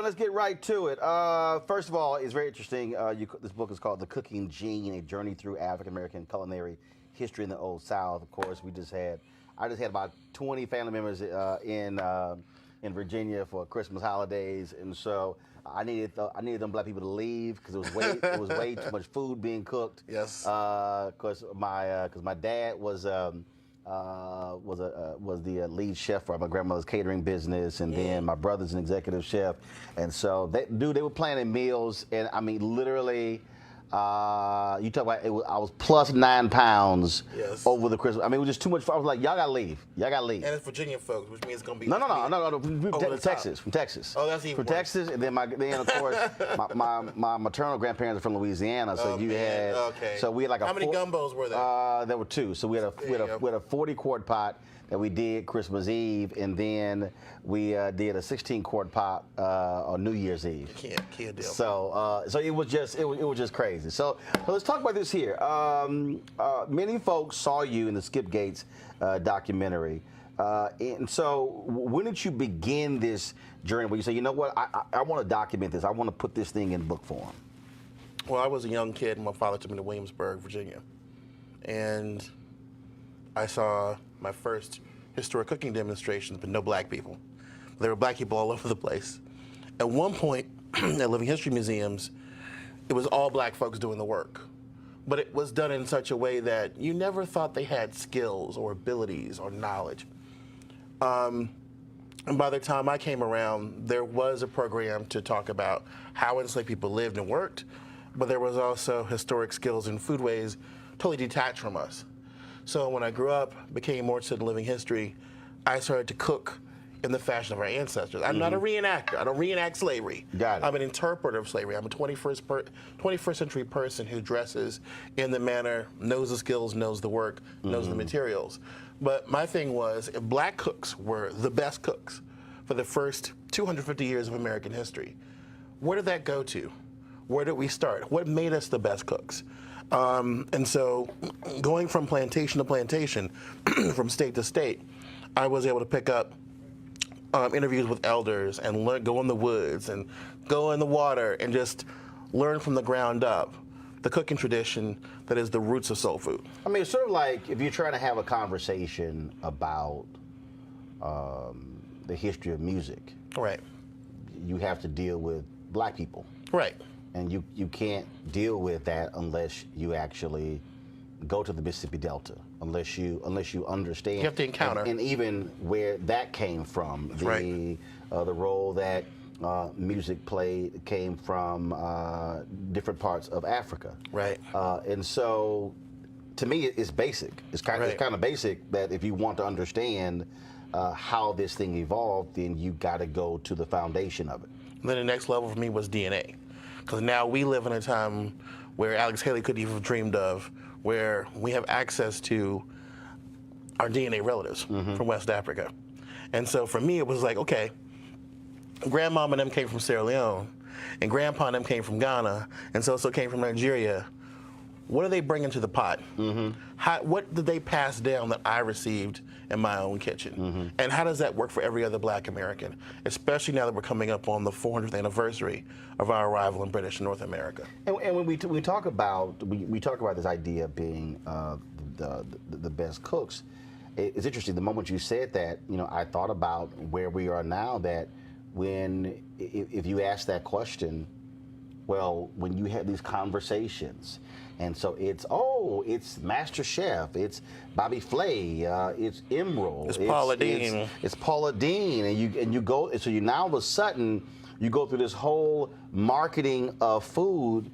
Let's get right to it. First of all, it's very interesting. This book is called The Cooking Gene, A Journey Through African American Culinary History in the Old South. Of course, I just had about 20 family members in Virginia for Christmas holidays, and so I needed them black people to leave because it was way too much food being cooked. Yes. Because my dad was the lead chef for my grandmother's catering business, and then my brother's an executive chef, and so they were planning meals, and I mean literally. You talk about it. I was plus 9 pounds over the Christmas. I mean, it was just too much. I was like, y'all gotta leave. Y'all gotta leave. And it's Virginia folks, which means it's gonna be no. From Texas. Oh, that's even from worse. Texas, and then of course my maternal grandparents are from Louisiana, so so we had like how many gumbos were there? There were 2. So we had a 40-quart pot that we did Christmas Eve, and then we did a 16-quart pot on New Year's Eve. Can't deal. So it was just crazy. So let's talk about this here. Many folks saw you in the Skip Gates documentary, and so when did you begin this journey where you say, you know what, I want to document this. I want to put this thing in book form. Well, I was a young kid, and my father took me to Williamsburg, Virginia, and I saw my first historic cooking demonstrations, but no black people. There were black people all over the place. At one point, at Living History museums, it was all black folks doing the work. But it was done in such a way that you never thought they had skills or abilities or knowledge. And by the time I came around, there was a program to talk about how enslaved people lived and worked, but there was also historic skills and foodways totally detached from us. So when I grew up, became more interested in living history, I started to cook in the fashion of our ancestors. I'm not a reenactor. I don't reenact slavery. Got it. I'm an interpreter of slavery. I'm a 21st century person who dresses in the manner, knows the skills, knows the work, knows the materials. But my thing was, if black cooks were the best cooks for the first 250 years of American history, where did that go to? Where did we start? What made us the best cooks? And so going from plantation to plantation, from state to state, I was able to pick up interviews with elders and go in the woods and go in the water and just learn from the ground up the cooking tradition that is the roots of soul food. I mean, it's sort of like if you're trying to have a conversation about the history of music. Right. You have to deal with black people. Right. And you can't deal with that unless you actually go to the Mississippi Delta, unless you understand. You have to encounter. And even where that came from, the role that music played came from different parts of Africa. Right. And so, to me, it's basic. It's kind of basic that if you want to understand how this thing evolved, then you got to go to the foundation of it. And then the next level for me was DNA. Because now we live in a time where Alex Haley couldn't even have dreamed of, where we have access to our DNA relatives from West Africa. And so for me, it was like, okay, grandmama and them came from Sierra Leone, and grandpa and them came from Ghana, and so came from Nigeria. What are they bringing to the pot? What did they pass down that I received in my own kitchen? And how does that work for every other black American, especially now that we're coming up on the 400th anniversary of our arrival in British North America? And when we talk about this idea of being the best cooks, it's interesting. The moment you said that, I thought about where we are now. That if you ask that question, well, when you have these conversations. And so it's Master Chef, it's Bobby Flay, it's Emerald, it's Paula Deen. It's Paula Deen, and you go. So you now all of a sudden you go through this whole marketing of food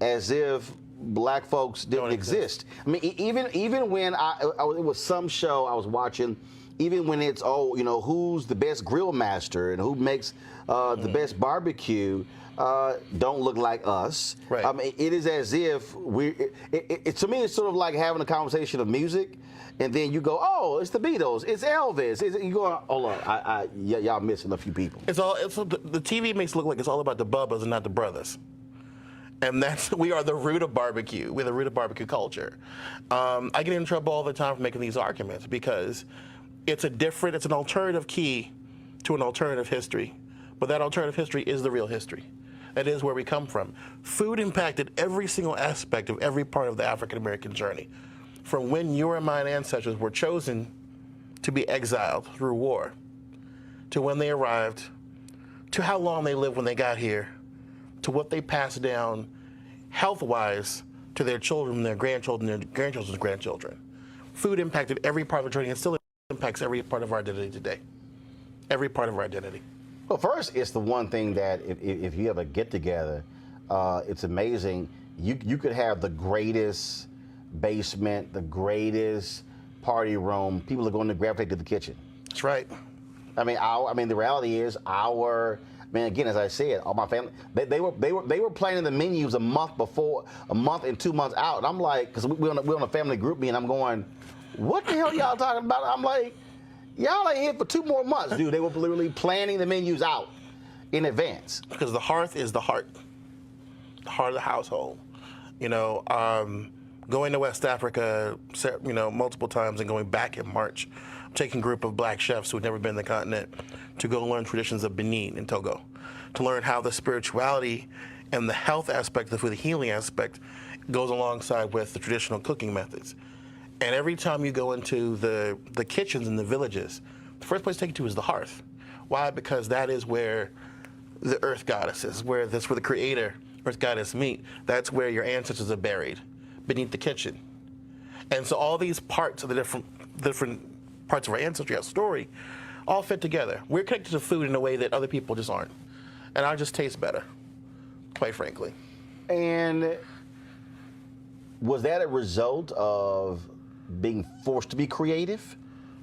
as if black folks didn't Don't exist. I mean, even when it was some show I was watching, even when it's who's the best grill master and who makes the best barbecue, don't look like us. Right. I mean, it is as if to me, it's sort of like having a conversation of music, and then you go, oh, it's the Beatles, it's Elvis. You go, hold on, y'all missing a few people. The TV makes it look like it's all about the Bubbas and not the brothers. And we are the root of barbecue. We're the root of barbecue culture. I get in trouble all the time for making these arguments because it's an alternative key to an alternative history. But that alternative history is the real history. That is where we come from. Food impacted every single aspect of every part of the African American journey. From when your and mine ancestors were chosen to be exiled through war, to when they arrived, to how long they lived when they got here, to what they passed down health-wise to their children, their grandchildren, their grandchildren's grandchildren. Food impacted every part of the journey and still impacts every part of our identity today. Every part of our identity. Well, first, it's the one thing that if you have a get-together, it's amazing. You could have the greatest basement, the greatest party room. People are going to gravitate to the kitchen. That's right. I mean, the reality is again, as I said, all my family, they were planning the menus a month and 2 months out. And I'm like, because we're on a family group meeting, I'm going, what the hell y'all talking about? I'm like, y'all ain't here for 2 more months, dude. They were literally planning the menus out in advance. Because the hearth is the heart of the household. Going to West Africa, multiple times and going back in March, taking a group of black chefs who had never been to the continent to go learn traditions of Benin and Togo, to learn how the spirituality and the health aspect, the healing aspect, goes alongside with the traditional cooking methods. And every time you go into the kitchens in the villages, the first place to take you to is the hearth. Why? Because that is where the earth goddess is, that's where the creator, earth goddess, meet. That's where your ancestors are buried, beneath the kitchen. And so all these parts of the different parts of our ancestry, our story, all fit together. We're connected to food in a way that other people just aren't. And ours just tastes better, quite frankly. And was that a result of being forced to be creative?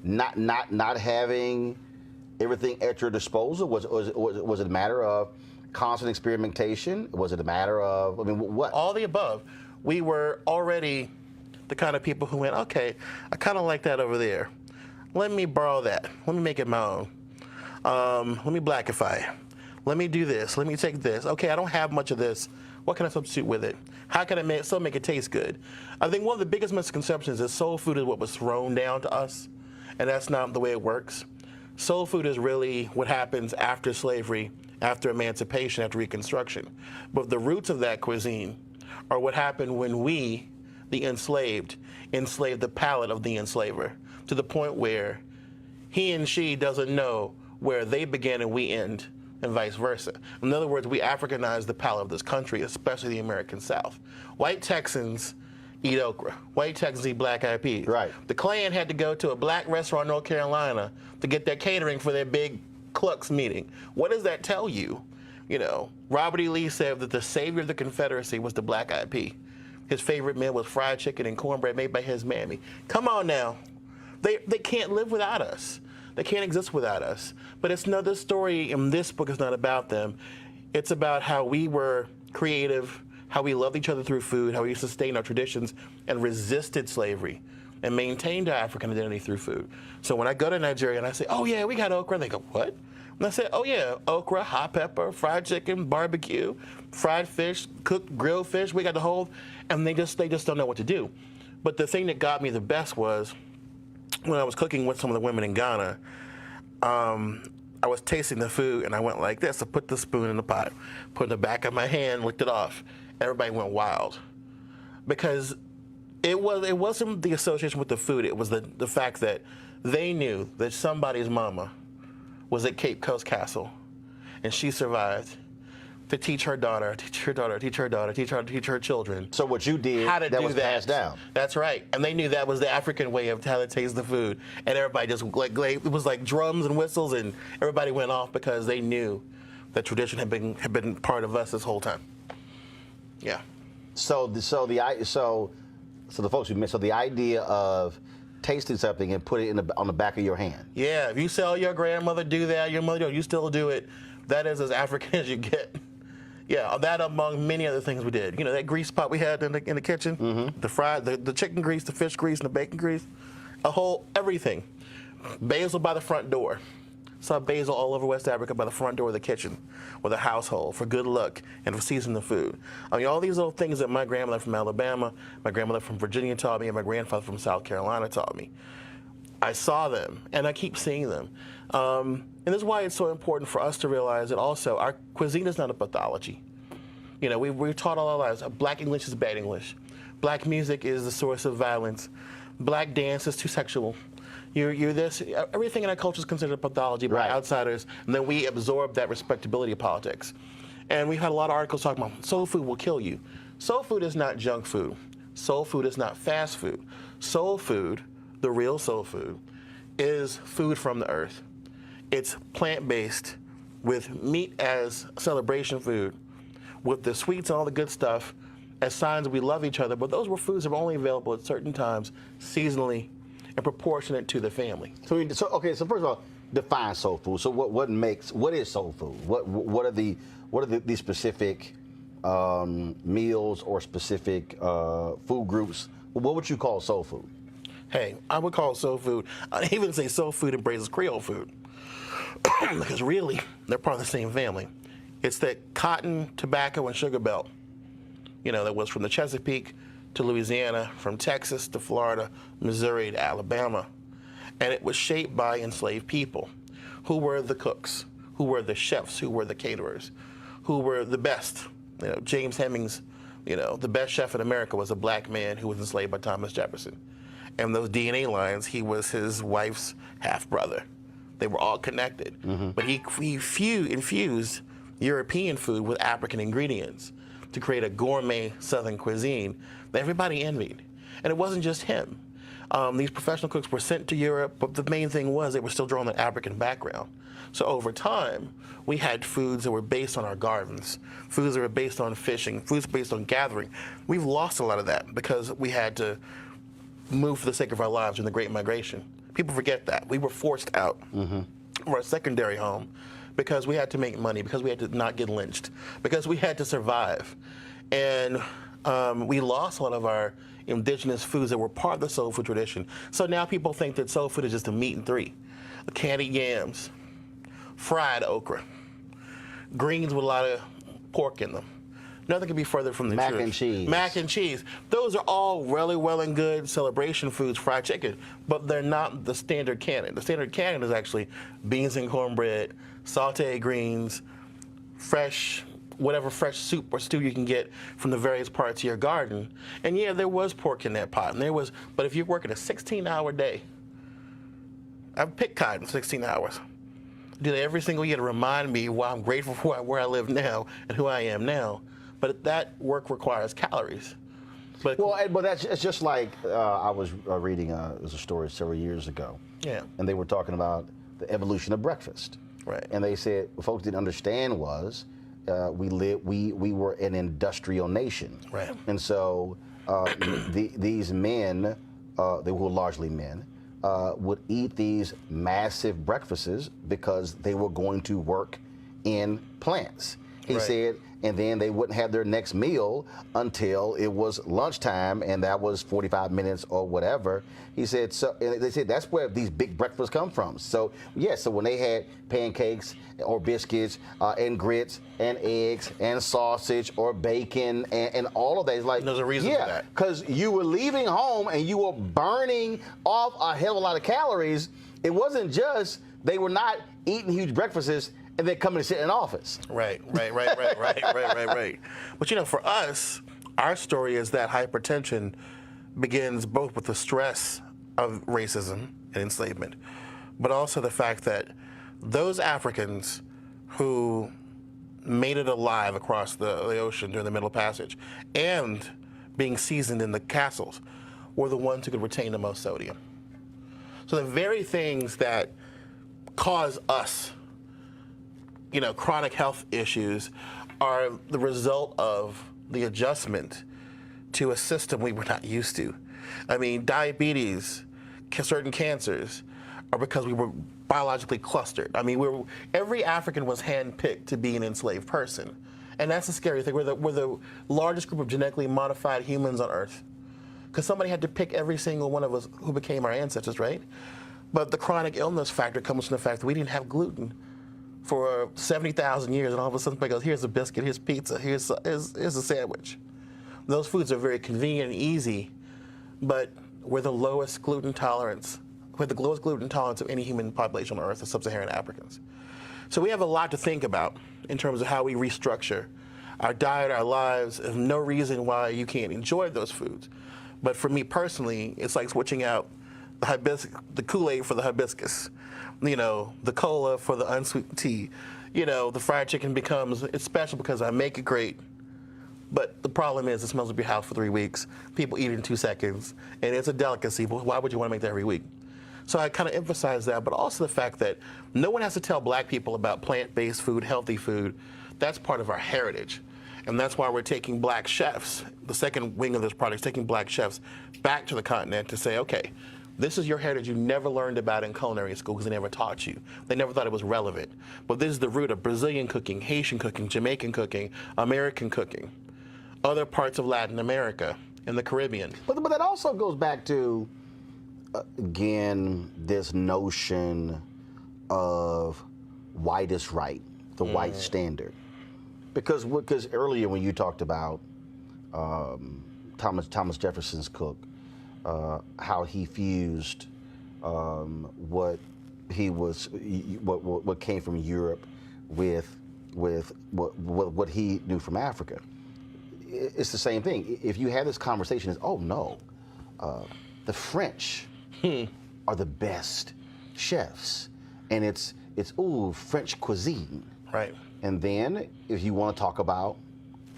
Not having everything at your disposal? Was it a matter of constant experimentation? Was it a matter of, what? All the above. We were already the kind of people who went, okay, I kind of like that over there. Let me borrow that. Let me make it my own. Let me blackify it. Let me do this. Let me take this. Okay, I don't have much of this. What can I substitute with it? How can I still make it taste good? I think one of the biggest misconceptions is soul food is what was thrown down to us, and that's not the way it works. Soul food is really what happens after slavery, after emancipation, after Reconstruction. But the roots of that cuisine are what happened when we, the enslaved the palate of the enslaver, to the point where he and she doesn't know where they begin and we end, and vice versa. In other words, we Africanized the palate of this country, especially the American South. White Texans eat okra. White Texans eat black-eyed peas. Right. The Klan had to go to a black restaurant in North Carolina to get their catering for their big Klux meeting. What does that tell you? Robert E. Lee said that the savior of the Confederacy was the black-eyed pea. His favorite meal was fried chicken and cornbread made by his mammy. Come on now. They can't live without us. They can't exist without us. But it's this story in this book is not about them. It's about how we were creative, how we loved each other through food, how we sustained our traditions and resisted slavery and maintained our African identity through food. So when I go to Nigeria and I say, oh yeah, we got okra, they go, what? And I say, oh yeah, okra, hot pepper, fried chicken, barbecue, fried fish, cooked grilled fish, we got the whole, and they just don't know what to do. But the thing that got me the best was when I was cooking with some of the women in Ghana, I was tasting the food and I went like this. I put the spoon in the pot, put it in the back of my hand, licked it off. Everybody went wild. Because it wasn't the association with the food, it was the fact that they knew that somebody's mama was at Cape Coast Castle and she survived to teach her daughter, teach her children. So what you did, how to that do was that. passed down. That's right. And they knew that was the African way of how to taste the food. And everybody just, it was like drums and whistles, and everybody went off because they knew that tradition had been part of us this whole time. Yeah. So the folks who missed. So the idea of tasting something and put it on the back of your hand. Yeah, if you saw your grandmother do that, your mother, you still do it. That is as African as you get. Yeah, that among many other things we did. You know, that grease pot we had in the kitchen, the chicken grease, the fish grease, and the bacon grease, everything. Basil by the front door. Saw basil all over West Africa by the front door of the kitchen or the household for good luck and for seasoning the food. I mean, all these little things that my grandmother from Alabama, my grandmother from Virginia taught me, and my grandfather from South Carolina taught me. I saw them, and I keep seeing them. And this is why it's so important for us to realize that also our cuisine is not a pathology. You know, we're taught all our lives, black English is bad English. Black music is the source of violence. Black dance is too sexual. You're this. Everything in our culture is considered a pathology by outsiders, and then we absorb that respectability of politics. And we've had a lot of articles talking about soul food will kill you. Soul food is not junk food. Soul food is not fast food. Soul food, the real soul food, is food from the earth. It's plant-based with meat as celebration food, with the sweets and all the good stuff as signs that we love each other. But those were foods that were only available at certain times, seasonally, and proportionate to the family. So first of all, define soul food. So what is soul food? What are the specific meals or specific food groups? What would you call soul food? Hey, I would call it soul food. I even say soul food embraces Creole food because really they're part of the same family. It's that cotton, tobacco, and sugar belt. You know, that was from the Chesapeake to Louisiana, from Texas to Florida, Missouri to Alabama. And it was shaped by enslaved people who were the cooks, who were the chefs, who were the caterers, who were the best. You know, James Hemings, you know, the best chef in America was a black man who was enslaved by Thomas Jefferson. And those DNA lines, he was his wife's half-brother. They were all connected. But he infused European food with African ingredients to create a gourmet Southern cuisine that everybody envied. And it wasn't just him. These professional cooks were sent to Europe, but the main thing was they were still drawing an African background. So over time, we had foods that were based on our gardens, foods that were based on fishing, foods based on gathering. We've lost a lot of that because we had to move for the sake of our lives in the Great Migration. People forget that. We were forced out of our secondary home because we had to make money, because we had to not get lynched, because we had to survive. And we lost a lot of our indigenous foods that were part of the soul food tradition. So now people think that soul food is just a meat and three. Candied yams, fried okra, greens with a lot of pork in them. Nothing could be further from the truth. Mac and cheese. Mac and cheese. Those are all really well and good celebration foods, fried chicken, but they're not the standard canon. The standard canon is actually beans and cornbread, sauteed greens, whatever fresh soup or stew you can get from the various parts of your garden. And yeah, there was pork in that pot, but if you're working a 16-hour day, I've picked cotton 16 hours. I do that every single year to remind me why I'm grateful for where I live now and who I am now. But that work requires calories. But it's just like I was reading it was a story several years ago. Yeah. And they were talking about the evolution of breakfast. Right. And they said what folks didn't understand was we were an industrial nation. Right. And so these men, they were largely men, would eat these massive breakfasts because they were going to work in plants. He said, and then they wouldn't have their next meal until it was lunchtime, and that was 45 minutes or whatever. He said, so and they said that's where these big breakfasts come from. So, so when they had pancakes or biscuits and grits and eggs and sausage or bacon and all of that, it's like, there's a reason for that. Because you were leaving home and you were burning off a hell of a lot of calories. It wasn't just they were not eating huge breakfasts and then coming to sit in office. Right. But you know, for us, our story is that hypertension begins both with the stress of racism and enslavement, but also the fact that those Africans who made it alive across the ocean during the Middle Passage and being seasoned in the castles were the ones who could retain the most sodium. So the very things that cause us chronic health issues are the result of the adjustment to a system we were not used to. I mean, diabetes, certain cancers, are because we were biologically clustered. I mean, every African was handpicked to be an enslaved person. And that's the scary thing. We're the largest group of genetically modified humans on Earth. Because somebody had to pick every single one of us who became our ancestors, right? But the chronic illness factor comes from the fact that we didn't have gluten for 70,000 years, and all of a sudden somebody goes, here's a biscuit, here's pizza, here's a sandwich. Those foods are very convenient and easy, but we're the lowest gluten tolerance. We're the lowest gluten tolerance of any human population on Earth, the sub-Saharan Africans. So we have a lot to think about in terms of how we restructure our diet, our lives. There's no reason why you can't enjoy those foods. But for me personally, it's like switching out the Kool-Aid for the hibiscus, the cola for the unsweet tea. The fried chicken it's special because I make it great. But the problem is it smells up your house for 3 weeks. People eat it in 2 seconds. And it's a delicacy, but why would you want to make that every week? So I kind of emphasize that, but also the fact that no one has to tell black people about plant-based food, healthy food. That's part of our heritage. And that's why we're taking black chefs, the second wing of this project, taking black chefs back to the continent to say, okay, this is your heritage you never learned about in culinary school because they never taught you. They never thought it was relevant. But this is the root of Brazilian cooking, Haitian cooking, Jamaican cooking, American cooking, other parts of Latin America and the Caribbean. But that also goes back to, again, this notion of white is right, the white standard. Because earlier when you talked about Thomas Jefferson's cook, how he fused what came from Europe with what he knew from Africa. It's the same thing. If you have this conversation, it's the French are the best chefs, and it's French cuisine. Right. And then if you want to talk about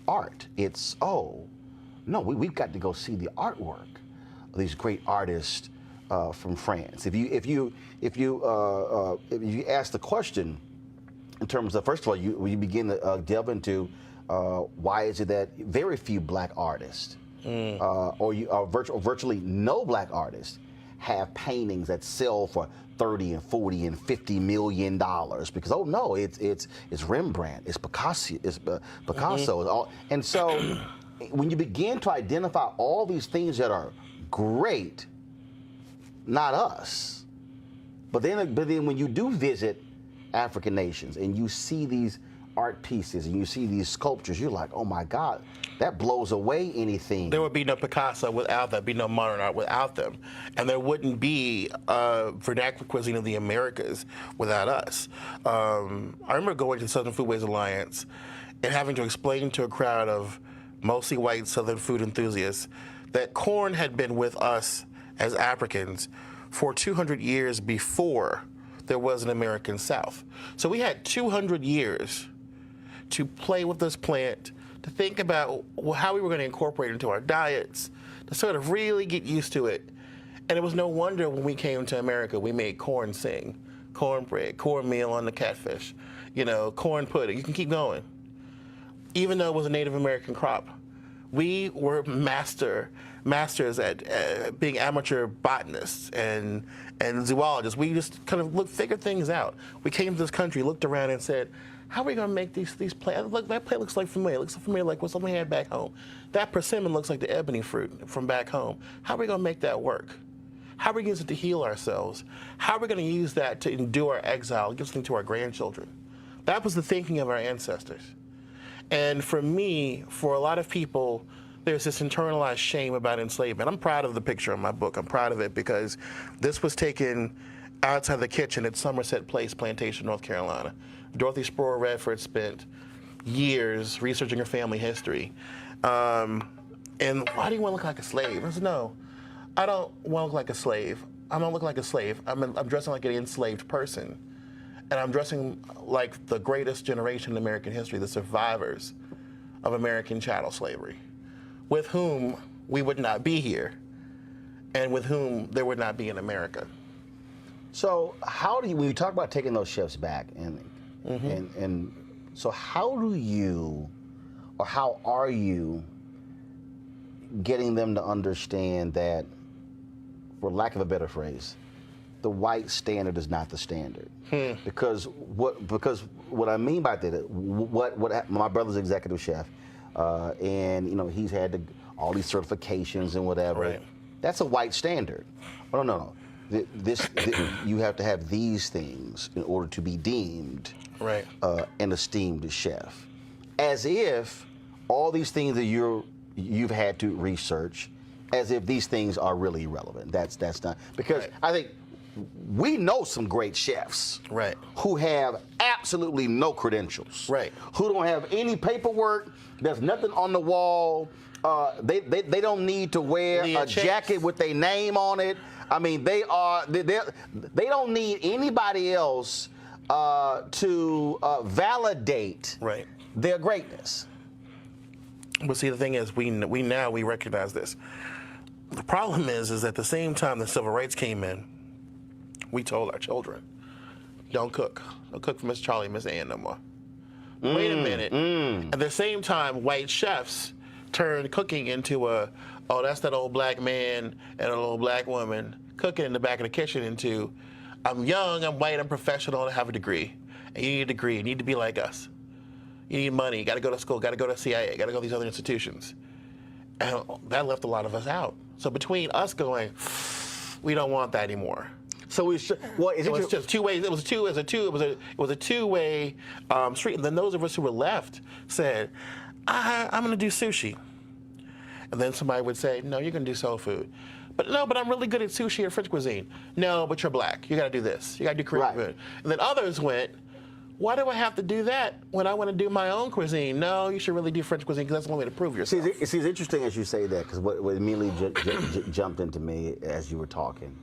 art, it's no, we've got to go see the artwork of these great artists from France. If you ask the question in terms of, first of all, you begin to delve into why is it that very few black artists or virtually no black artists have paintings that sell for $30 and $40 and $50 million because it's Rembrandt, it's Picasso, and so when you begin to identify all these things that are great, not us, but then when you do visit African nations and you see these art pieces and you see these sculptures, you're like, oh my God, that blows away anything. There would be no Picasso without that, be no modern art without them. And there wouldn't be vernacular cuisine of the Americas without us. I remember going to the Southern Foodways Alliance and having to explain to a crowd of mostly white Southern food enthusiasts that corn had been with us as Africans for 200 years before there was an American South. So we had 200 years to play with this plant, to think about how we were going to incorporate it into our diets, to sort of really get used to it. And it was no wonder when we came to America, we made corn sing, cornbread, cornmeal on the catfish, corn pudding. You can keep going. Even though it was a Native American crop, we were masters at being amateur botanists and zoologists. We just kind of figured things out. We came to this country, looked around, and said, how are we going to make these plants? Look, that plant looks like familiar. It looks familiar like what somebody had back home. That persimmon looks like the ebony fruit from back home. How are we going to make that work? How are we going to use it to heal ourselves? How are we going to use that to endure our exile and give something to our grandchildren? That was the thinking of our ancestors. And for me, for a lot of people, there's this internalized shame about enslavement. I'm proud of the picture in my book. I'm proud of it because this was taken outside the kitchen at Somerset Place Plantation, North Carolina. Dorothy Sproul Redford spent years researching her family history. And why do you want to look like a slave? I said, no, I don't want to look like a slave. I don't look like a slave. I'm dressing like an enslaved person. And I'm dressing like the greatest generation in American history, the survivors of American chattel slavery, with whom we would not be here and with whom there would not be an America. So when you talk about taking those chefs back, so how are you getting them to understand that, for lack of a better phrase, the white standard is not the standard. Because what I mean by that, what my brother's executive chef, and he's had all these certifications and whatever. Right. That's a white standard. Oh, no. You have to have these things in order to be deemed right. An esteemed chef, as if all these things that you've had to research, as if these things are really irrelevant. That's not, because right. I think we know some great chefs right. who have absolutely no credentials, right. who don't have any paperwork. There's nothing on the wall. They don't need to wear a jacket with their name on it. I mean, they don't need anybody else to validate right. their greatness. But see, the thing is, we recognize this. The problem is at the same time the civil rights came in, we told our children, don't cook. Don't cook for Miss Charlie, Miss Ann no more. Wait a minute. At the same time, white chefs turned cooking into that's that old black man and an old black woman cooking in the back of the kitchen into, I'm young, I'm white, I'm professional, and I have a degree. And you need a degree. You need to be like us. You need money. You got to go to school. Got to go to CIA. Got to go to these other institutions. And that left a lot of us out. So between us going, we don't want that anymore. So it was just two ways. It was a two-way street. And then those of us who were left said, I'm going to do sushi. And then somebody would say, no, you're going to do soul food. But I'm really good at sushi and French cuisine. No, but you're black. You got to do this. You got to do Korean food. And then others went, why do I have to do that when I want to do my own cuisine? No, you should really do French cuisine because that's the only way to prove yourself. See, it's interesting as you say that, because what immediately jumped into me as you were talking,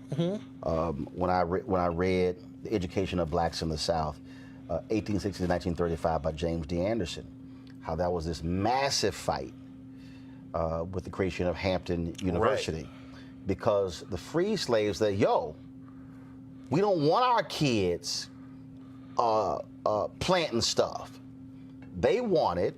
when I read The Education of Blacks in the South, 1860 to 1935 by James D. Anderson, how that was this massive fight with the creation of Hampton University. Right. Because the free slaves said, we don't want our kids planting stuff. They wanted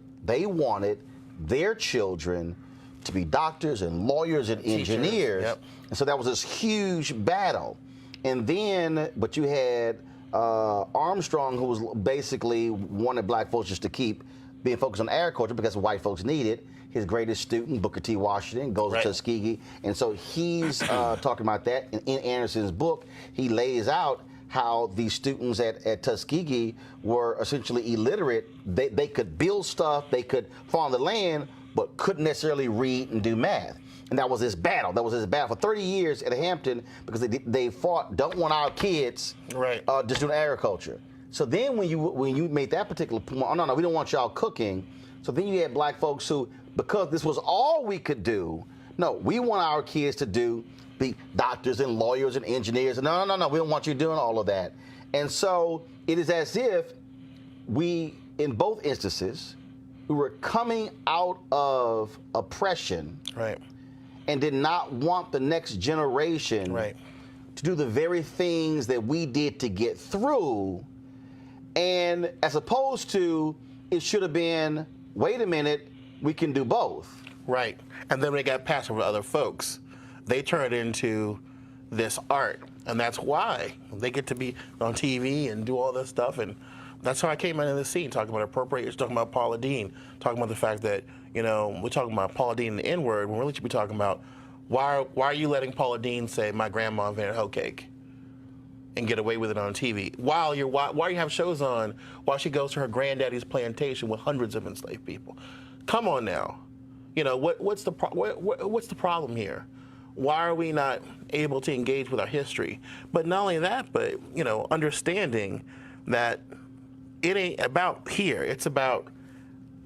their children to be doctors and lawyers and engineers. Yep. And so that was this huge battle. And then, but you had Armstrong, who was basically wanted black folks just to keep being focused on agriculture because white folks need it. His greatest student, Booker T. Washington, goes to Tuskegee. And so he's talking about that. And in Anderson's book, he lays out how these students at Tuskegee were essentially illiterate. They could build stuff, they could farm the land, but couldn't necessarily read and do math. And that was his battle. That was his battle for 30 years at Hampton, because they fought, don't want our kids just doing agriculture. So then when you made that particular point, no, we don't want y'all cooking. So then you had black folks who, because this was all we could do, no, we want our kids to be doctors and lawyers and engineers. No, we don't want you doing all of that. And so it is as if we, in both instances, we were coming out of oppression and did not want the next generation to do the very things that we did to get through. And as opposed to, it should have been, wait a minute, we can do both. Right. And then when they got passed over to other folks, they turned into this art. And that's why they get to be on TV and do all this stuff. And that's how I came into the scene, talking about appropriation, talking about Paula Deen, talking about the fact that, we're talking about Paula Deen and the N-word, when we really should be talking about why are you letting Paula Deen say my grandma invented hoe cake and get away with it on TV while you have shows on while she goes to her granddaddy's plantation with hundreds of enslaved people? Come on now. What's the problem here? Why are we not able to engage with our history? But not only that, but understanding that it ain't about here. It's about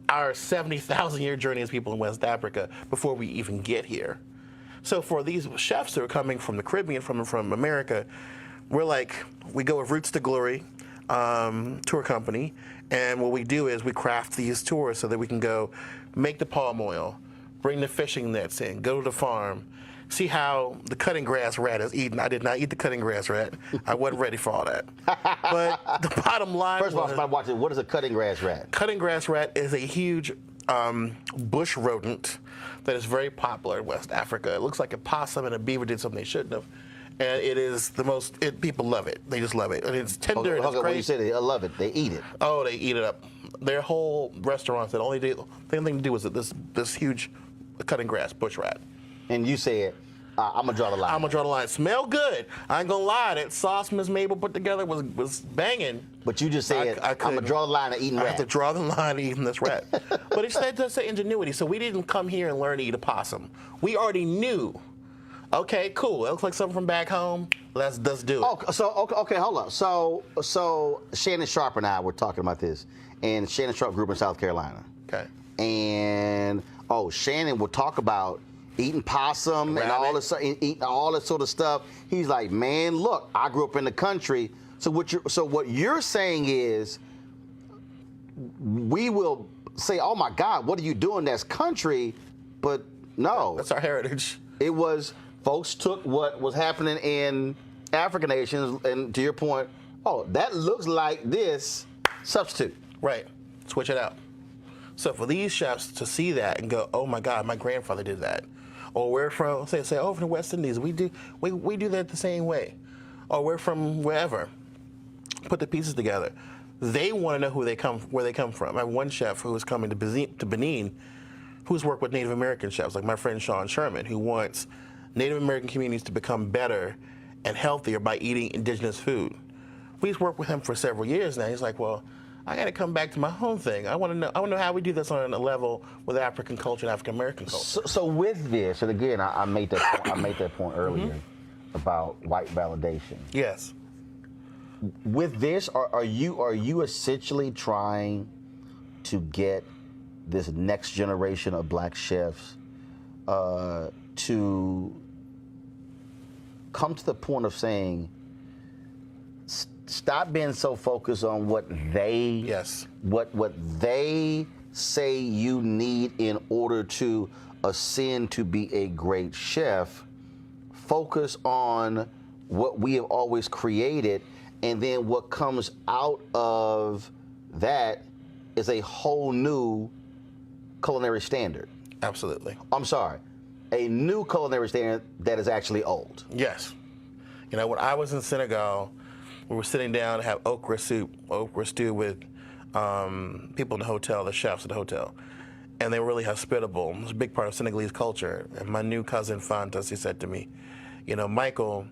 our 70,000-year journey as people in West Africa before we even get here. So for these chefs that are coming from the Caribbean, from America, we go with Roots to Glory tour company, and what we do is we craft these tours so that we can go make the palm oil, bring the fishing nets in, go to the farm, see how the cutting grass rat is eaten. I did not eat the cutting grass rat. I wasn't ready for all that. But the bottom line First of all, somebody watching, what is a cutting grass rat? Cutting grass rat is a huge bush rodent that is very popular in West Africa. It looks like a possum and a beaver did something they shouldn't have. And it is the most, people love it. They just love it. And it's tender and it's great. When you say they love it, they eat it. Oh, they eat it up. Their whole restaurants, the only thing to do is this huge cutting grass bush rat. And you said, I'm going to draw the line. I'm going to draw the line. Smell good. I ain't going to lie. That sauce Miss Mabel put together was banging. But you just said, I'm going to draw the line of eating rat. I have to draw the line of eating this rat. But it's that ingenuity. So we didn't come here and learn to eat a possum. We already knew. Okay, cool. It looks like something from back home. Let's do it. Okay, hold on. So Shannon Sharp and I were talking about this, and Shannon Sharp grew up in South Carolina. Okay. And Shannon would talk about eating possum and all this, eating all this sort of stuff. He's like, man, look, I grew up in the country. So what you're saying is, we will say, oh my God, what are you doing? That's country, but no, that's our heritage. It was. Folks took what was happening in African nations, and to your point, that looks like this, substitute. Right. Switch it out. So for these chefs to see that and go, oh my God, my grandfather did that. Or we're from, say, from the West Indies, we do that the same way. Or we're from wherever. Put the pieces together. They want to know where they come from. I have one chef who is coming to Benin, who's worked with Native American chefs, like my friend Sean Sherman, who wants Native American communities to become better and healthier by eating indigenous food. We've worked with him for several years now. He's like, well, I got to come back to my home thing. I want to know how we do this on a level with African culture and African American culture. So with this, and again, I made that point earlier about white validation. Yes. With this, are you essentially trying to get this next generation of black chefs to come to the point of saying, stop being so focused on what they say you need in order to ascend to be a great chef. Focus on what we have always created, and then what comes out of that is a whole new culinary standard. Absolutely. I'm sorry. A new culinary standard that is actually old. Yes. When I was in Senegal, we were sitting down to have okra stew with people in the hotel, the chefs at the hotel. And they were really hospitable. It was a big part of Senegalese culture. And my new cousin, Fantas, he said to me, Michael,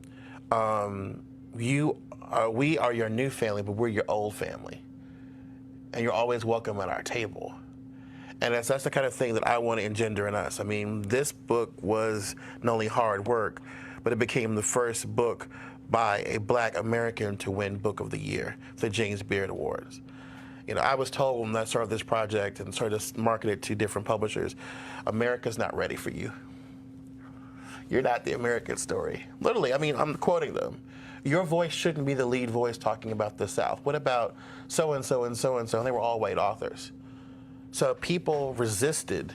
we are your new family, but we're your old family. And you're always welcome at our table. And that's the kind of thing that I want to engender in us. I mean, this book was not only hard work, but it became the first book by a black American to win Book of the Year, the James Beard Awards. I was told when I started this project and started to market it to different publishers, America's not ready for you. You're not the American story. Literally, I'm quoting them. Your voice shouldn't be the lead voice talking about the South. What about so-and-so and so-and-so? And they were all white authors. So people resisted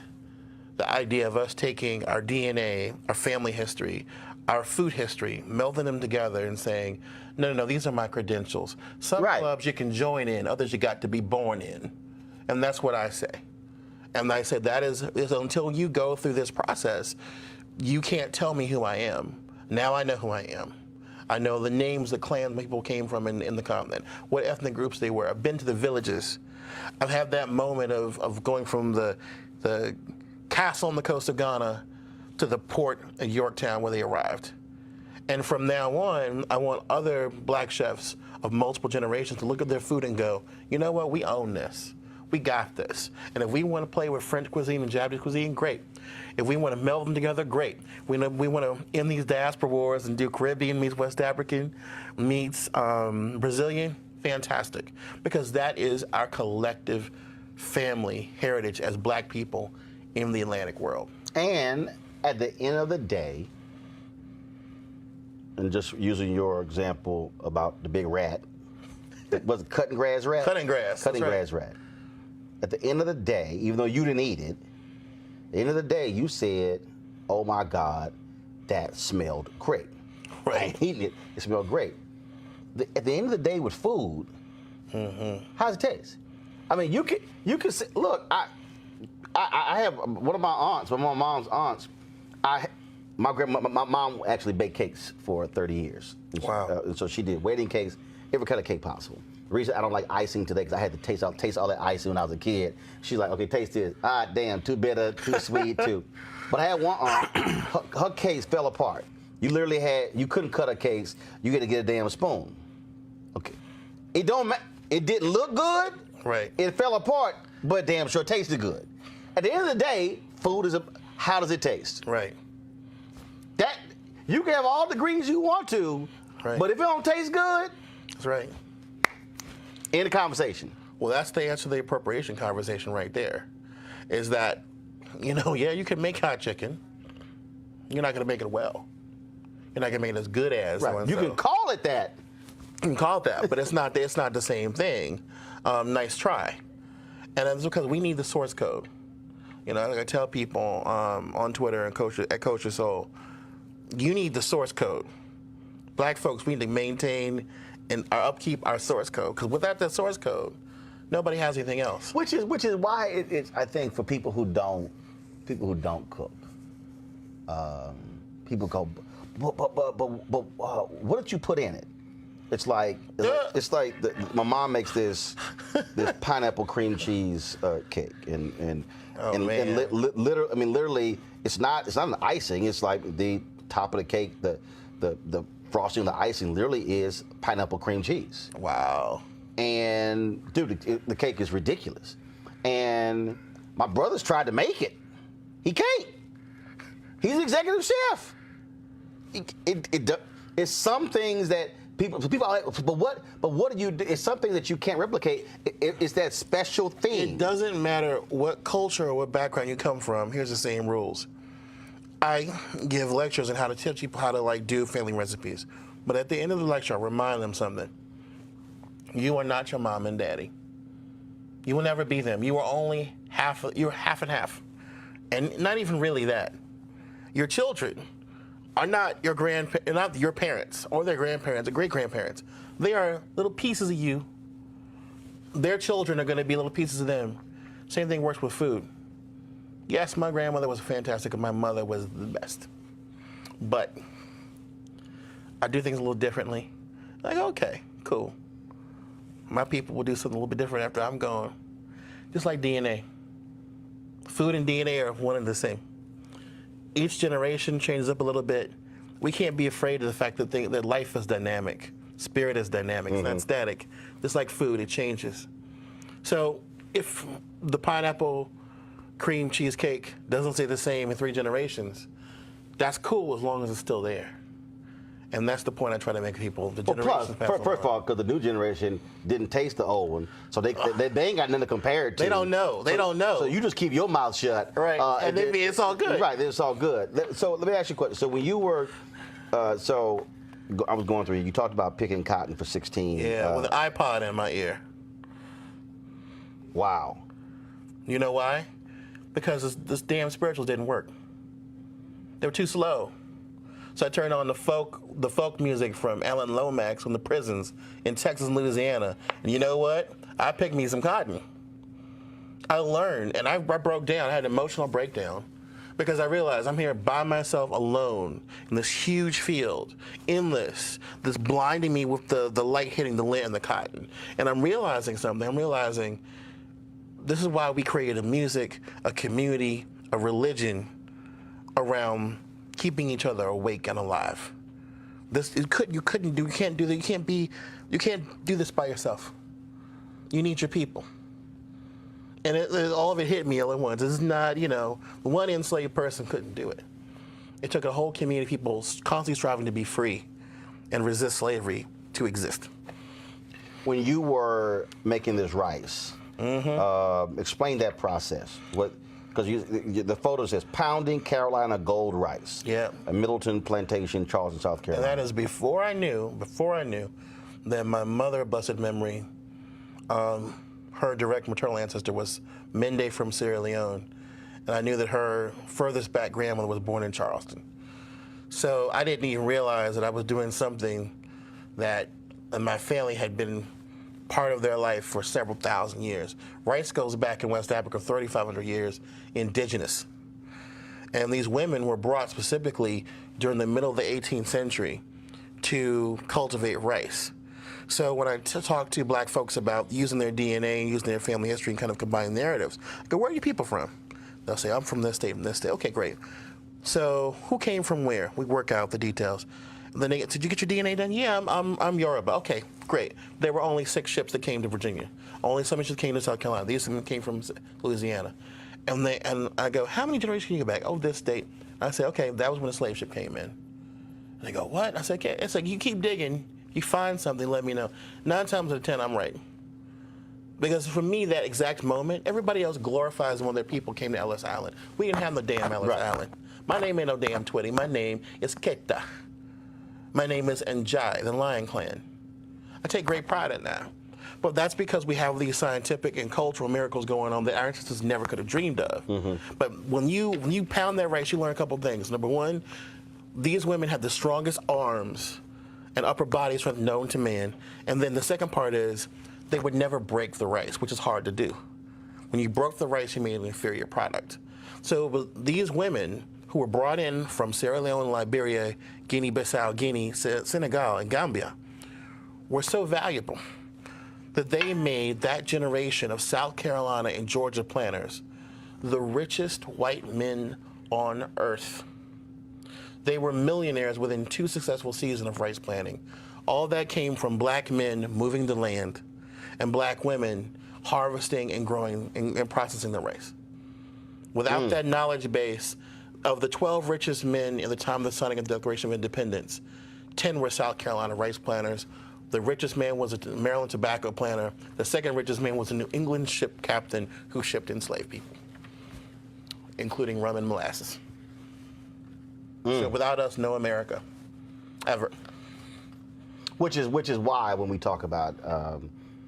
the idea of us taking our DNA, our family history, our food history, melding them together and saying, no, these are my credentials. Some clubs you can join in, others you got to be born in. And that's what I say. And I said that is until you go through this process, you can't tell me who I am. Now I know who I am. I know the names the clans people came from in the continent, what ethnic groups they were. I've been to the villages. I've had that moment of going from the castle on the coast of Ghana to the port at Yorktown where they arrived. And from now on, I want other black chefs of multiple generations to look at their food and go, you know what, we own this. We got this. And if we want to play with French cuisine and Japanese cuisine, great. If we want to meld them together, great. We want to end these diaspora wars and do Caribbean meets West African meets Brazilian, fantastic. Because that is our collective family heritage as black people in the Atlantic world. And at the end of the day, and just using your example about the big rat, was it cutting grass rat? Cutting grass. Cutting grass rat. At the end of the day, even though you didn't eat it, at the end of the day, you said, oh my God, that smelled great. Right. I ain't eating it, it smelled great. At the end of the day with food, how's it taste? I mean, you can say, look, I have one of my aunts, one of my mom's aunts. My mom actually baked cakes for 30 years. Wow. And so she did wedding cakes, every kind of cake possible. The reason I don't like icing today because I had to taste all that icing when I was a kid. She's like, okay, taste this. Ah, damn, too bitter, too sweet, too. But I had one aunt, her cakes fell apart. You couldn't cut her cakes. You had to get a damn spoon. Okay. It don't matter. It didn't look good. Right. It fell apart, but damn sure tasted good. At the end of the day, food is how does it taste? Right. That you can have all the greens you want to, Right. but if it don't taste good, That's right. end the conversation. Well, that's the answer to the appropriation conversation right there. Is that, yeah, you can make hot chicken. You're not going to make it well. You're not going to make it as good as. Right. You can call it that. You can call it that, but it's not the same thing. Nice try. And that's because we need the source code. Like I tell people on Twitter and at Kosher Soul, you need the source code. Black folks, we need to maintain and upkeep our source code, because without that source code, nobody has anything else. Which is why it's I think for people who don't cook, people go, but what did you put in it? It's like my mom makes this pineapple cream cheese cake and literally it's not an icing. It's like the top of the cake, the frosting, the icing literally is pineapple cream cheese. Wow. And dude, the cake is ridiculous. And my brother's tried to make it. He can't. He's executive chef. It's some things that people are like, but what do you do? It's something that you can't replicate. It's that special thing. It doesn't matter what culture or what background you come from. Here's the same rules. I give lectures on how to teach people how to do family recipes. But at the end of the lecture, I remind them something. You are not your mom and daddy. You will never be them. You are only you're half and half. And not even really that. Your children are not your parents or their grandparents or great-grandparents. They are little pieces of you. Their children are going to be little pieces of them. Same thing works with food. Yes, my grandmother was fantastic and my mother was the best. But I do things a little differently. Okay, cool. My people will do something a little bit different after I'm gone. Just like DNA. Food and DNA are one and the same. Each generation changes up a little bit. We can't be afraid of the fact that life is dynamic. Spirit is dynamic. It's not static. Just like food, it changes. So if the pineapple cream cheesecake doesn't stay the same in 3 generations, that's cool as long as it's still there. And that's the point I try to make people. Plus, first of all, because the new generation didn't taste the old one, so they ain't got nothing to compare it to. They don't know. They don't know. So you just keep your mouth shut. Right. And then it's all good. Right. It's all good. So let me ask you a question. So when you were, I was going through. You talked about picking cotton for 16. Yeah, with an iPod in my ear. Wow. You know why? Because this damn spirituals didn't work. They were too slow. So I turned on the folk music from Alan Lomax from the prisons in Texas and Louisiana. And you know what? I picked me some cotton. I learned, and I broke down. I had an emotional breakdown because I realized I'm here by myself alone in this huge field, endless, this blinding me with the light hitting the lint and the cotton. And I'm realizing something. I'm realizing this is why we created a music, a community, a religion around keeping each other awake and alive. You can't do this by yourself. You need your people. And all of it hit me all at once. This is not, one enslaved person couldn't do it. It took a whole community of people constantly striving to be free and resist slavery to exist. When you were making this rice, explain that process. Because the photo says pounding Carolina gold rice. Yeah. A Middleton Plantation, Charleston, South Carolina. And that is before I knew that my mother, blessed memory, her direct maternal ancestor was Mende from Sierra Leone. And I knew that her furthest back grandmother was born in Charleston. So I didn't even realize that I was doing something that my family had been part of their life for several thousand years. Rice goes back in West Africa 3,500 years, indigenous. And these women were brought specifically during the middle of the 18th century to cultivate rice. So when I talk to black folks about using their DNA and using their family history and kind of combine narratives, I go, where are you people from? They'll say, I'm from this state, from this state. Okay, great. So who came from where? We work out the details. And then they get, did you get your DNA done? Yeah, I'm Yoruba. Okay, great. There were only 6 ships that came to Virginia. Only 7 ships came to South Carolina. These came from Louisiana. And I go, how many generations can you go back? Oh, this date. I say, okay, that was when the slave ship came in. And they go, what? I said, okay. It's like, you keep digging, you find something, let me know. 9 times out of 10, I'm right. Because for me, that exact moment, everybody else glorifies when their people came to Ellis Island. We didn't have no damn Ellis Island. My name ain't no damn Twitty. My name is Keta. My name is Njai, the Lion Clan. I take great pride in that. But that's because we have these scientific and cultural miracles going on that our ancestors never could have dreamed of. But when you pound that rice, you learn a couple things. Number one, these women had the strongest arms and upper body strength known to man. And then the second part is they would never break the rice, which is hard to do. When you broke the rice, you made an inferior product. So these women who were brought in from Sierra Leone, Liberia, Guinea-Bissau, Guinea, Senegal, and Gambia were so valuable that they made that generation of South Carolina and Georgia planters the richest white men on earth. They were millionaires within 2 successful seasons of rice planting. All that came from black men moving the land and black women harvesting and growing and processing the rice. Without that knowledge base, of the 12 richest men in the time of the signing of the Declaration of Independence, 10 were South Carolina rice planters. The richest man was a Maryland tobacco planter. The second richest man was a New England ship captain who shipped enslaved people, including rum and molasses. So without us, no America, ever. Which is why when we talk about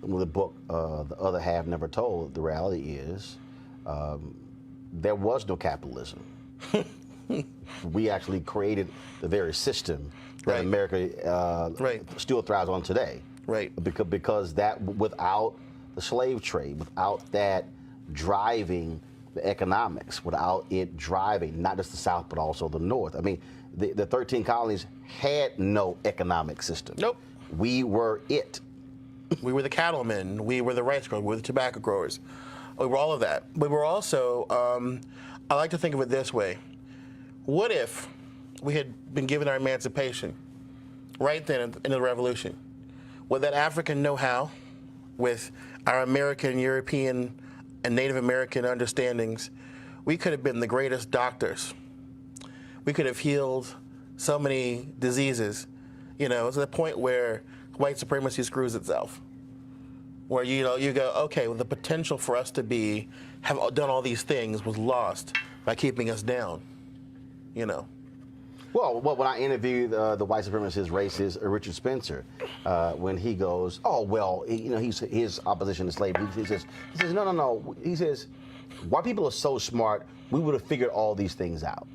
the book, The Other Half Never Told, the reality is there was no capitalism. We actually created the very system that America still thrives on today. Right. Because that, without the slave trade, without that driving the economics, without it driving not just the South but also the North. I mean, the 13 colonies had no economic system. Nope. We were it. We were the cattlemen. We were the rice growers. We were the tobacco growers. We were all of that. But we were also, I like to think of it this way. What if we had been given our emancipation right then in the Revolution? With that African know-how, with our American, European, and Native American understandings, we could have been the greatest doctors. We could have healed so many diseases. You know, to the point where white supremacy screws itself. Where, you know, you go, okay, well, the potential for us to have done all these things was lost by keeping us down, you know. Well, when I interviewed the white supremacist racist Richard Spencer, when he goes, oh, well, you know, his opposition to slavery, he says, no. He says, white people are so smart, we would have figured all these things out.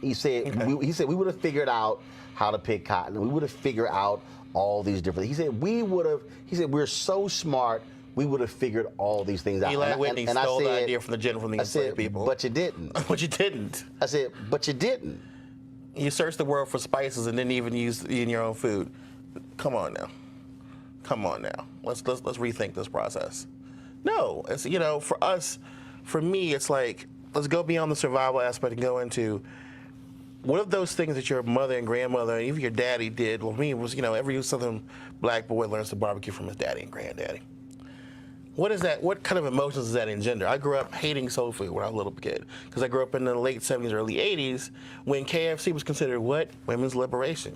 He said, we would have figured out how to pick cotton. We would have figured out all these different. He said we're so smart. We would have figured all these things out. Eli Whitney stole the idea from the enslaved people. But you didn't. But you didn't. I said, but you didn't. You searched the world for spices and didn't even use it in your own food. Come on now. Let's rethink this process. No, it's, you know, for us, for me, it's like, let's go beyond the survival aspect and go into what of those things that your mother and grandmother and even your daddy did. Well, me, was, you know, every Southern black boy learns to barbecue from his daddy and granddaddy. What is that? What kind of emotions does that engender? I grew up hating soul food when I was a little kid because I grew up in the late 70s, early 80s when KFC was considered what? Women's liberation.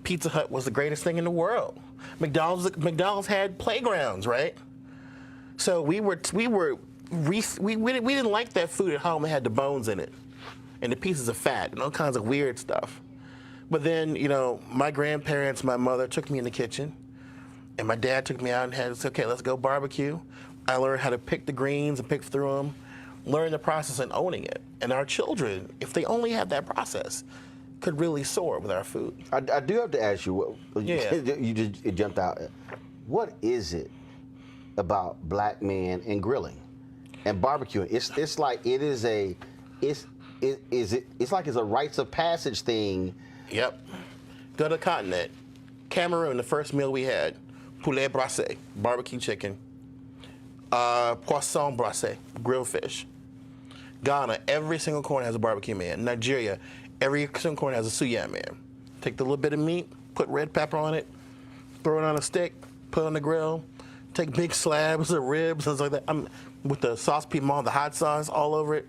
Pizza Hut was the greatest thing in the world. McDonald's had playgrounds, right? So we didn't like that food at home that had the bones in it and the pieces of fat and all kinds of weird stuff. But then, you know, my grandparents, my mother took me in the kitchen. And my dad took me out and said, okay, let's go barbecue. I learned how to pick the greens and pick through them, learn the process and owning it. And our children, if they only had that process, could really soar with our food. I do have to ask you, Yeah. you just jumped out. what is it about black men and grilling and barbecuing? It's like it is a it's like it's a rites of passage thing. Yep. Go to the continent. Cameroon, the first meal we had, poulet brassé, barbecue chicken. Poisson brassé, grilled fish. Ghana, every single corner has a barbecue man. Nigeria, every single corner has a suya man. Take the little bit of meat, put red pepper on it, throw it on a stick, put it on the grill, take big slabs of ribs, things like that. With the sauce piquant, the hot sauce all over it.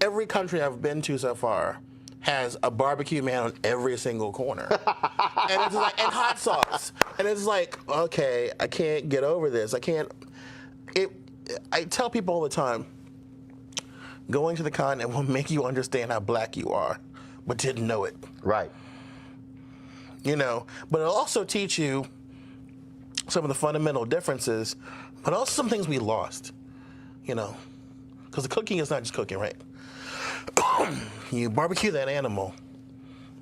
Every country I've been to so far has a barbecue man on every single corner. And it's like, and hot sauce. And it's like, okay, I can't get over this. I tell people all the time, going to the continent will make you understand how black you are, but didn't know it. Right. You know, but it'll also teach you some of the fundamental differences, but also some things we lost, you know, because the cooking is not just cooking, right? You barbecue that animal.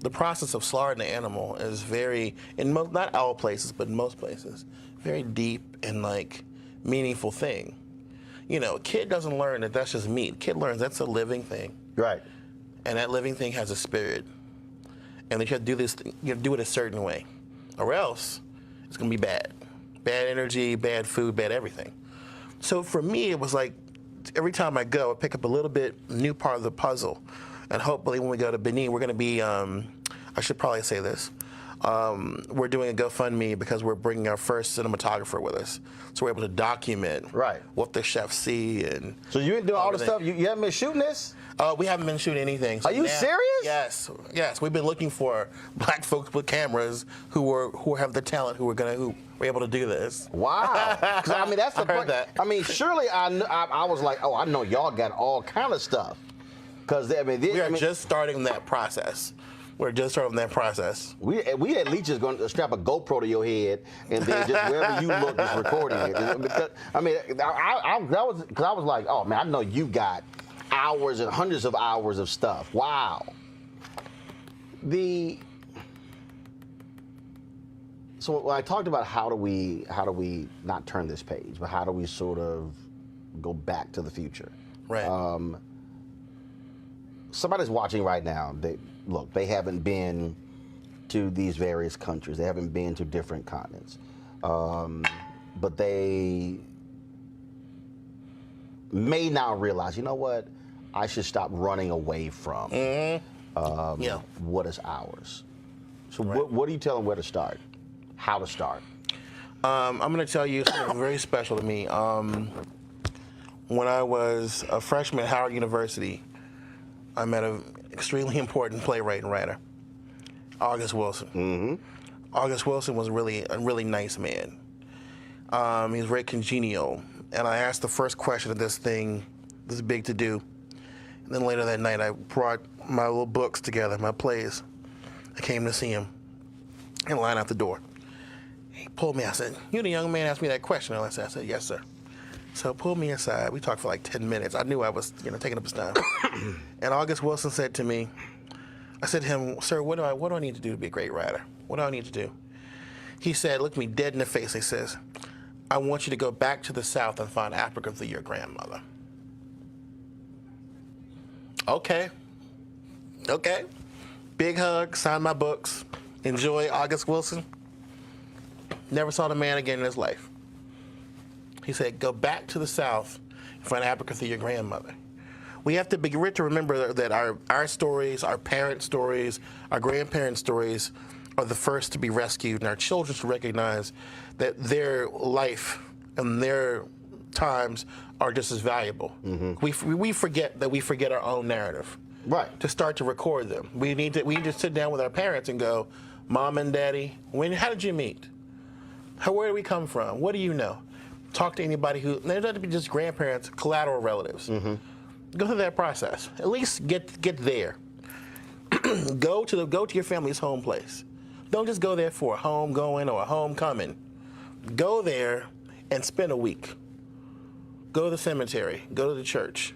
The process of slaughtering the animal is very, not all places, but in most places, very deep and like meaningful thing. You know, a kid doesn't learn that that's just meat. Kid learns that's a living thing. Right. And that living thing has a spirit. And that you have to do this, you have to do it a certain way. Or else it's gonna be bad. Bad energy, bad food, bad everything. So for me, it was like, every time I go, I pick up a little bit new part of the puzzle. And hopefully when we go to Benin, we're gonna be, I should probably say this, we're doing a GoFundMe because we're bringing our first cinematographer with us. So we're able to document what the chefs see. And so you didn't do all the stuff, you haven't been shooting this? We haven't been shooting anything. So are you serious? Yes. We've been looking for black folks with cameras who have the talent, who were able to do this. Wow. 'Cause, I mean, that's the point. I mean, surely I was like, oh, I know y'all got all kind of stuff. Because I mean, we are just starting that process. We're just starting that process. We at least just going to strap a GoPro to your head and then just wherever you look, just recording it. Because, I mean, I was like, oh man, I know you got hours and hundreds of hours of stuff. Wow. So when I talked about how do we not turn this page, but how do we sort of go back to the future? Right. Somebody's watching right now. They haven't been to these various countries. They haven't been to different continents. But they may now realize, you know what? I should stop running away from what is ours. So what do you tell them where to start? How to start? I'm going to tell you something very special to me. When I was a freshman at Howard University, I met an extremely important playwright and writer, August Wilson. Mm-hmm. August Wilson was a really nice man. He was very congenial. And I asked the first question of this big to do. And then later that night, I brought my little books together, my plays. I came to see him in line out the door. He pulled me. I said, "You the young man asked me that question." I said, "Yes, sir." So he pulled me aside. We talked for like 10 minutes. I knew I was, taking up his time. And August Wilson said to me, I said to him, "Sir, what do I need to do to be a great writer? What do I need to do?" He said, looked me dead in the face. He says, "I want you to go back to the South and find Africa through your grandmother." Okay. Big hug, sign my books. Enjoy, August Wilson. Never saw the man again in his life. He said, go back to the South and find Africa through your grandmother. We have to begin to remember that our stories, our parents' stories, our grandparents' stories are the first to be rescued, and our children should recognize that their life and their times are just as valuable. Mm-hmm. We forget that we forget our own narrative. Right. To start to record them. We need to sit down with our parents and go, Mom and Daddy, how did you meet? Where do we come from? What do you know? Talk to anybody who, they don't have to be just grandparents, collateral relatives. Mm-hmm. Go through that process. At least get there. Go to your family's home place. Don't just go there for a homegoing or a homecoming. Go there and spend a week. Go to the cemetery. Go to the church.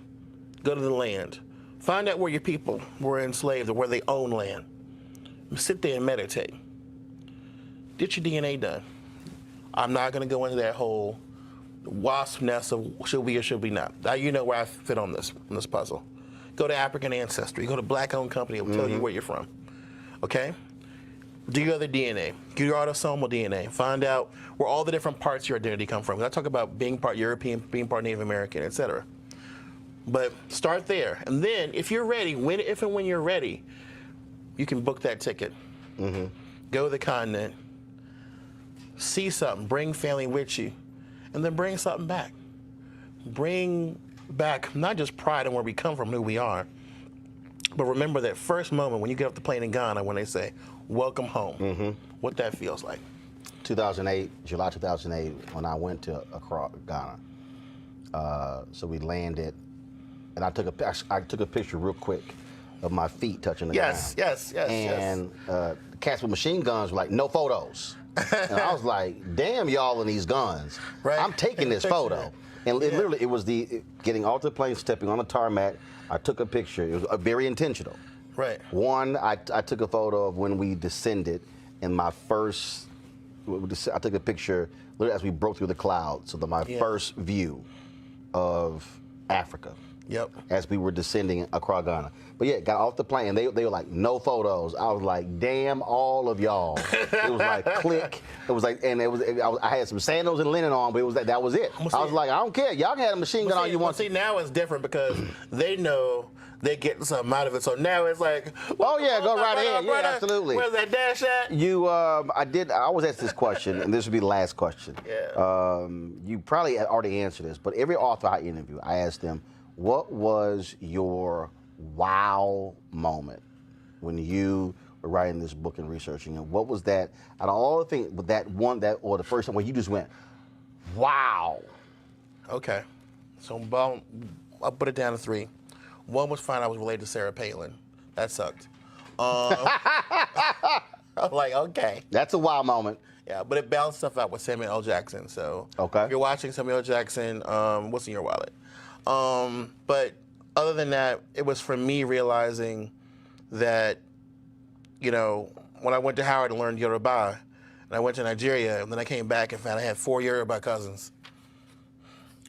Go to the land. Find out where your people were enslaved or where they own land. Sit there and meditate. Get your DNA done. I'm not going to go into that whole wasp nest of should we or should we not. Now you know where I fit on this puzzle. Go to African ancestry. Go to black-owned company. It'll tell you where you're from. Okay? Do your other DNA. Do your autosomal DNA. Find out where all the different parts of your identity come from. I talk about being part European, being part Native American, etc. But start there. And then, if you're ready, if and when you're ready, you can book that ticket. Go to the continent. See something. Bring family with you. And then bring something back. Bring back not just pride in where we come from, who we are, but remember that first moment when you get off the plane in Ghana when they say, welcome home, what that feels like. 2008, July 2008, when I went to Accra, Ghana. So we landed, and I took a picture real quick of my feet touching the ground. Yes. And the cats with machine guns were like, no photos. And I was like, damn y'all and these guns. Right. I'm taking this photo. And literally, it was getting off the plane, stepping on the tarmac. I took a picture. It was very intentional. Right. One, I took a photo of when we descended, and I took a picture literally as we broke through the clouds. So my first view of Africa. Yep. As we were descending across Ghana. But yeah, got off the plane. They were like, no photos. I was like, damn all of y'all. It was like, click. It was like, and I had some sandals and linen on, but it was that was it. I was like, I don't care. Y'all can have a machine gun all you want. See, now it's different because they know they're getting something out of it. So now it's like, oh yeah, go right ahead. Yeah, absolutely. Where's that dash at? I always ask this question, and this would be the last question. Yeah. You probably already answered this, but every author I interview, I ask them, what was your wow moment when you were writing this book and researching it? What was that, out of all the things, or the first time where you just went, wow? Okay. So I'll put it down to 3. One was fine, I was related to Sarah Palin. That sucked. I was like, okay. That's a wow moment. Yeah, but it balanced stuff out with Samuel L. Jackson. So okay. If you're watching Samuel L. Jackson, what's in your wallet? But other than that, it was for me realizing that, when I went to Howard and learned Yoruba, and I went to Nigeria, and then I came back and found I had 4 Yoruba cousins.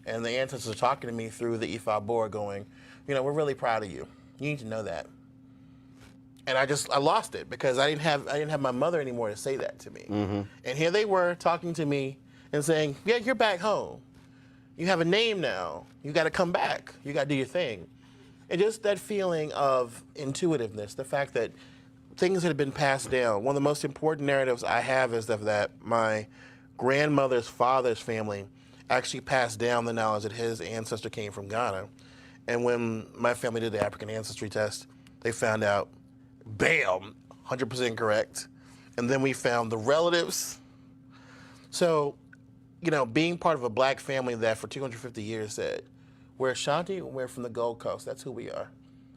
And the ancestors are talking to me through the Ifa board going, we're really proud of you. You need to know that. And I lost it because I didn't have my mother anymore to say that to me. And here they were talking to me and saying, yeah, you're back home. You have a name now. You got to come back. You got to do your thing. And just that feeling of intuitiveness, the fact that things had been passed down. One of the most important narratives I have is that my grandmother's father's family actually passed down the knowledge that his ancestor came from Ghana. And when my family did the African ancestry test, they found out, bam, 100% correct. And then we found the relatives. So, being part of a black family that for 250 years said, we're Ashanti, we're from the Gold Coast, that's who we are.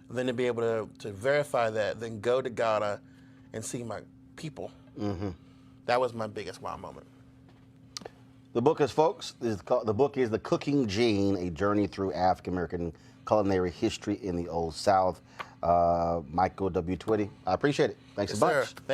And then to be able to verify that, then go to Ghana and see my people. That was my biggest wow moment. The book is, folks, the book is The Cooking Gene, A Journey Through African American Culinary History in the Old South. Michael W. Twitty, I appreciate it. Thanks a bunch. Sir. Thank